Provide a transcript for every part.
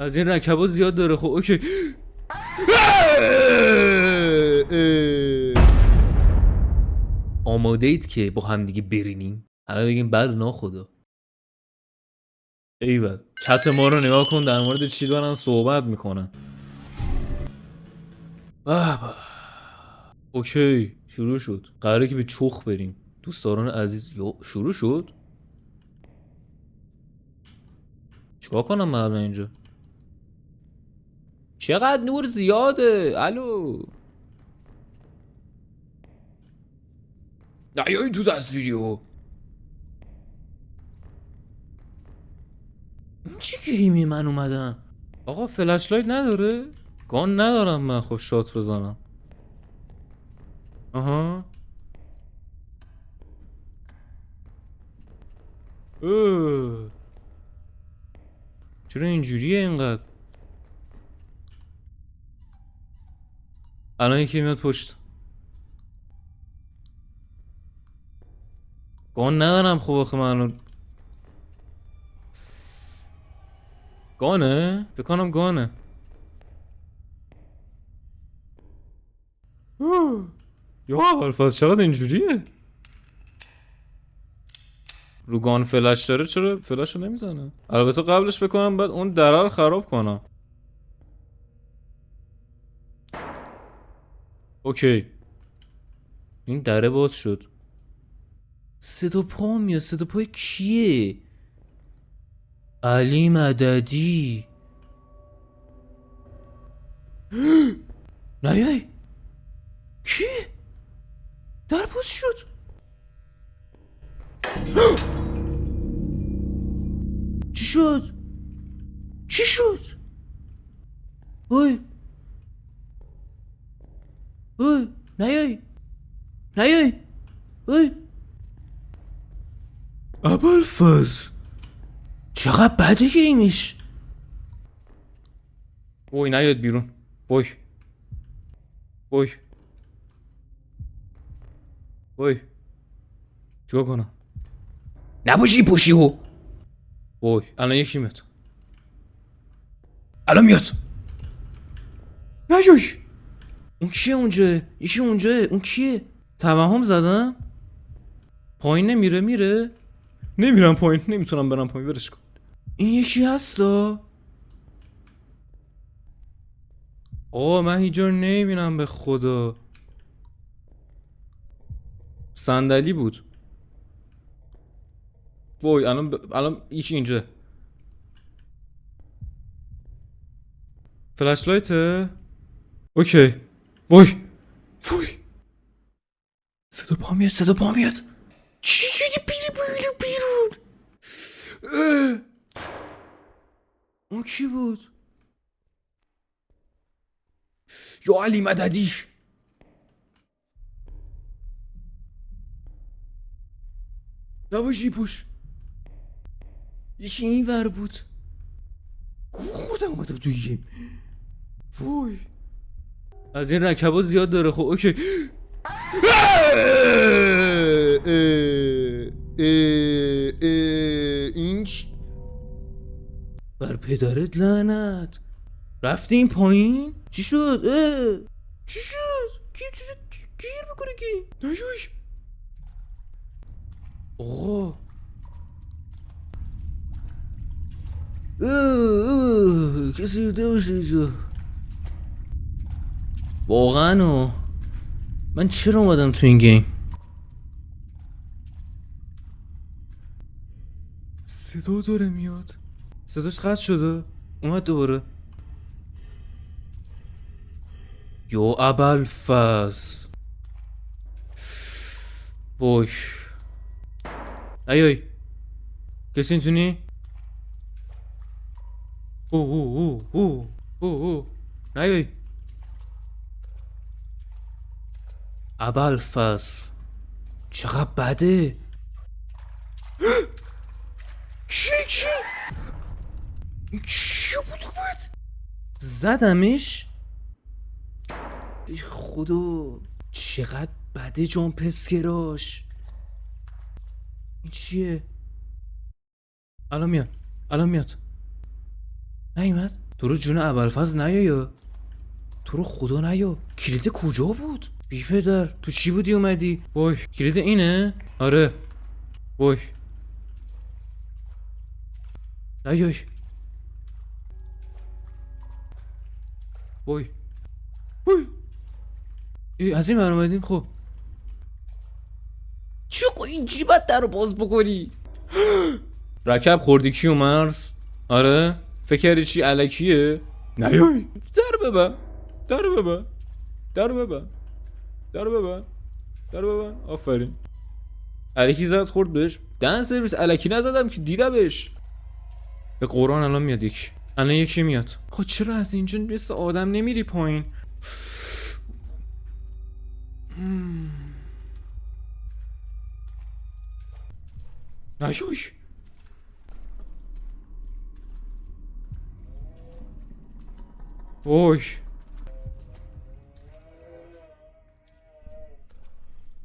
از این رکبا زیاد داره. خب اوکی. آماده اید که با هم دیگه برینیم؟ همه بگیم بله ناخدا. ایول چت ما رو نگاه کن، در مورد چی دارن صحبت میکنن. به به. اوکی شروع شد. قراره که به چخ بریم. دوستان عزیز شروع شد. چیکار کنم من اینجا؟ چقدر نور زیاده. الو نیایید تو تصویریو. این چی گیمی من اومدم؟ آقا فلش لایت نداره؟ گان ندارم من. خب شات بزنم. آها چرا اینجوریه اینقدر؟ الان یکی میاد پشت. گان ندارم. خب آخه من گانه؟ فکر کنم گانه. یا اول فاز چقدر اینجوریه؟ رو گان فلش داره چرا فلش رو نمیزنه؟ البته قبلش بکنم بعد اون دره رو خراب کنم. اوکی این دره باز شد. صدا پا میاد. صدا پای کیه؟ علی مددی. نیای کی؟ در باز شد. چی شد؟ چی شد؟ اوی اوی نیای نیای اوی ابوالفضل چقدر بده گیمش. وای نیاد بیرون. وای وای وای چیکار کنم؟ نباشی پوشی هو. وای الان یکی میاد. الان میاد. نیای. اون کیه اونجا؟ یکی اونجا. اون کیه؟ توهم زدم؟ پایین نمیره؟ میره؟ نمیرم پایین. نمیتونم برم پایین. برش کن. این یکی هستا؟ آه من هیچ جا نمیبینم به خدا. صندلی بود. وای الان یکی اینجا. فلش لایته؟ اوکی. وای وای صدا پا میاد. صدا پا میاد. چی شدی؟ بیرون. اون کی بود؟ یا علی مددی. نباشی پوش. یکی این ور بود. خوردم اومدم توی گیم. وای از این رکبا زیاد داره. خب اوکی. اینچ بر پدرت لعنت. رفتی این پایین؟ چی شد؟ چی شد؟ گیر میکنه کی؟ نیوش آقا. کسی دیده باشه اینجا واقعا. من چرا اومدم تو این گیم؟ صدا داره میاد. صداش قطع شده. اومد دوباره. یا ابوالفضل وای ایای کسی اینتونی؟ او نیای ابوالفضل چقدر بده. چی بود اومد؟ زدمش. ای خدا چقدر بده جامپ اسکراش. این چیه؟ الان میاد نیومد. تو رو جون ابوالفضل نیا، تو رو خدا نیا. کلید کجا بود؟ بی پدر تو چی بودی اومدی؟ وای کلید اینه؟ آره. وای نیای. وای وای از این برام اومدیم. خب چی اینجوری باید در رو باز بکنی؟ رکب خوردی کیو مرز؟ آره فکر کردی چی الکیه؟ نیای. در ببن، در ببن، در ببن، در ببن، در ببن. آفرین. الکی زد خورد بهش. دن سرویس الکی نزدم که دیدمش. به قرآن الان میاد یکی، الان یکی میاد. خب چرا از اینجا مثل آدم نمیری پایین؟ نشوش. وای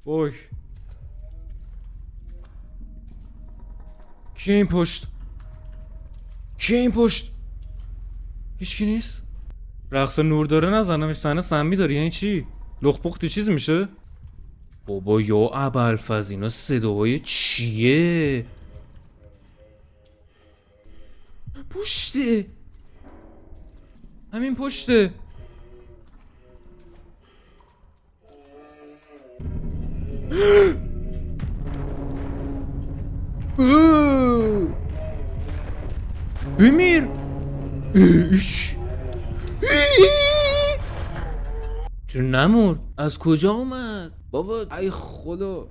وای کیه این پشت؟ کیه این پشت؟ هیچکی نیست. رقص نور داره نزنمش. صحنه سمی داری یعنی چی؟ لخ چیز میشه؟ بابا یا ابوالفضل اینا صداهای چیه؟ پشته، همین پشته. بمیر. چرا نمرد؟ از کجا اومد؟ بابا ای خدا.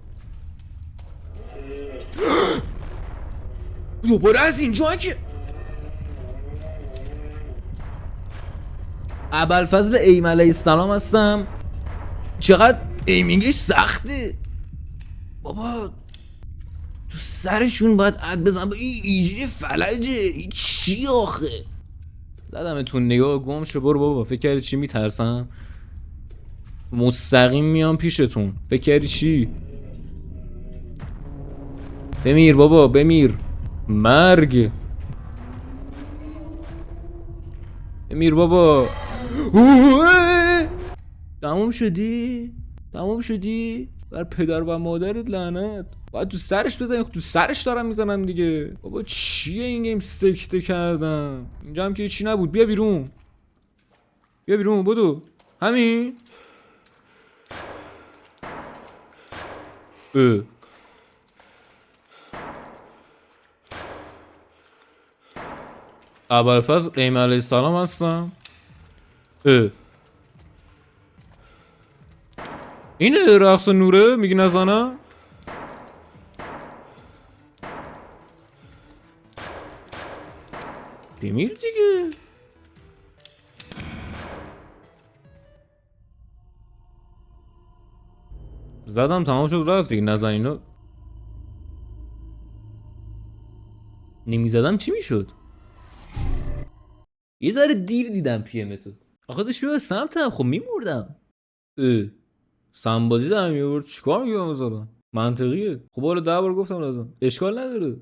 دوباره از اینجا که ابوالفضل ایم علیه السلام هستم. چقدر ایمینگش سخته بابا. تو سرشون باید عد بزن. با این ایجری فلجه. این چی آخه؟ زدمتون نگاه گم شو. برو بابا. فکر کردی چی میترسم؟ مستقیم میام پیشتون. فکر کردی چی؟ بمیر بابا بمیر. مرگ. بمیر بابا. تموم شدی؟ تموم شدی؟ بر پدر و مادرت لعنت. باید تو سرش بزنی. تو سرش دارم میزنم دیگه. بابا چیه این گیم؟ سکته کردم. اینجا هم که چی نبود. بیا بیرون. بیا بیرون. بدو. همین. ابوالفضل ایم علیه السلام هستم. اینه رقص نوره میگی نزنم؟ بمیر دیگه. زدم تمام شد رفت دیگه. نزن اینو. نمیزدم چی میشد؟ یه ذره دیر دیدم پی ام تو. آخه داشت بیا سمتم. خب میمردم. سمبازی دارم میورد. چیکار میگم مثلا؟ منطقیه. خب حالا 10 بار گفتم لازم. اشکال نداره.